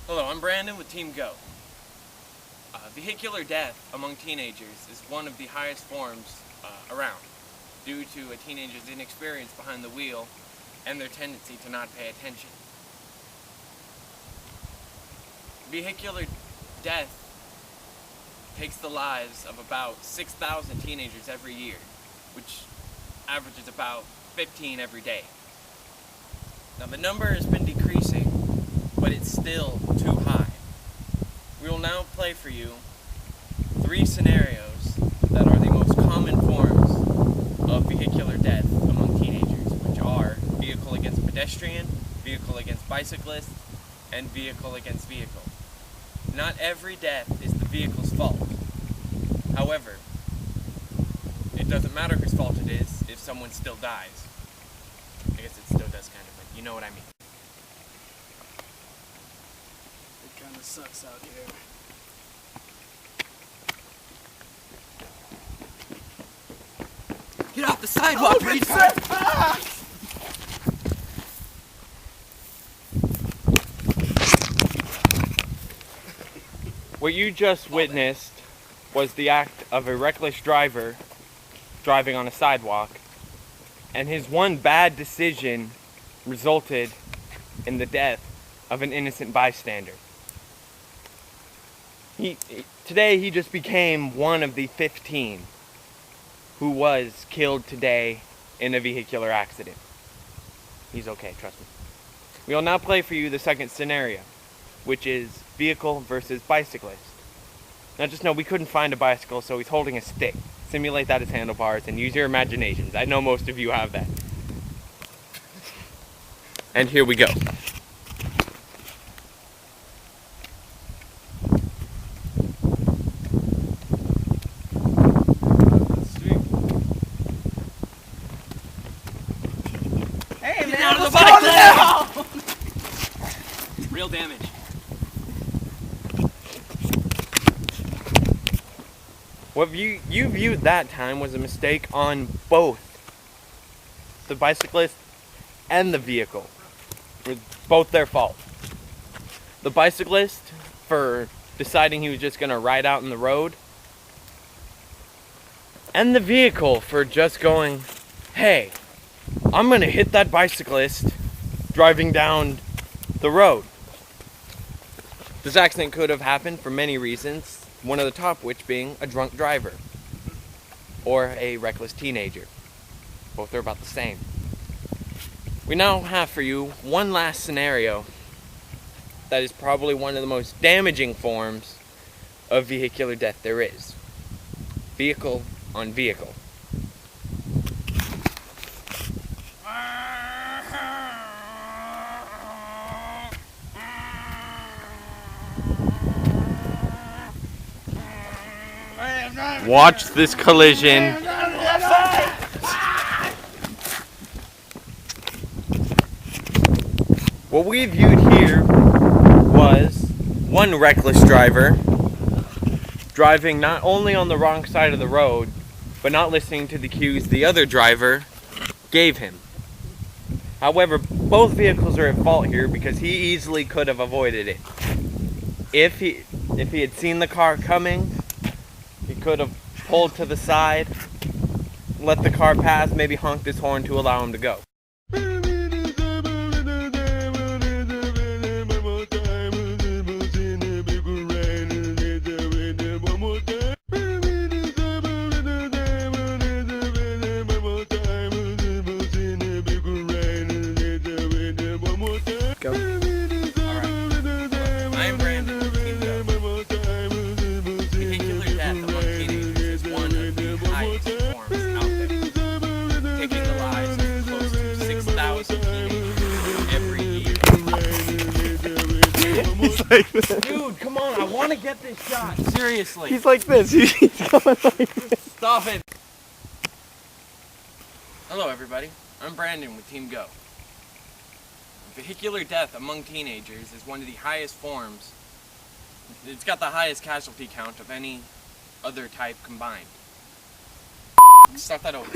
Hello, I'm Brandon with Team Go. Vehicular death among teenagers is one of the highest forms around, due to a teenager's inexperience behind the wheel and their tendency to not pay attention. Vehicular death takes the lives of about 6,000 teenagers every year, which averages about 15 every day. Now the number has been decreasing, but it's still too high. We will now play for you 3 scenarios that are the most common forms of vehicular death among teenagers, which are vehicle against pedestrian, vehicle against bicyclist, and vehicle against vehicle. Not every death is the vehicle's fault. However, it doesn't matter whose fault it is if someone still dies. I guess it still does kind of, but you know what I mean. It kind of sucks out here. Get off the sidewalk, retard! What you just witnessed was the act of a reckless driver driving on a sidewalk, and his one bad decision resulted in the death of an innocent bystander. Today he just became one of the 15 who was killed today in a vehicular accident. He's okay, trust me. We will now play for you the second scenario, which is vehicle versus bicyclist. Now just know we couldn't find a bicycle, so he's holding a stick. Simulate that as handlebars and use your imaginations. I know most of you have that. And here we go. Hey man, Get out of the what's bike going on? Real damage. What you viewed that time was a mistake on both the bicyclist and the vehicle. It was both their fault. The bicyclist for deciding he was just going to ride out in the road, and the vehicle for just going, hey, I'm going to hit that bicyclist driving down the road. This accident could have happened for many reasons. One of the top which being a drunk driver or a reckless teenager. Both are about the same. We now have for you one last scenario that is probably one of the most damaging forms of vehicular death there is. Vehicle on vehicle. Watch this collision. What we viewed here was one reckless driver driving not only on the wrong side of the road, but not listening to the cues the other driver gave him. However, both vehicles are at fault here because he easily could have avoided it. If he had seen the car coming, he could have pulled to the side, let the car pass, maybe honked his horn to allow him to go. Go. I am Brandon. Team Go. Vehicular death among teenagers is one of the highest forms out there, taking the lives of close to 6,000 teenagers every year. He's like this. Dude, come on, I want to get this shot. Seriously. He's like this. He's going like this. Stop it. Hello, everybody. I'm Brandon with Team Go. Vehicular death among teenagers is one of the highest forms. It's got the highest casualty count of any other type combined. Start that over.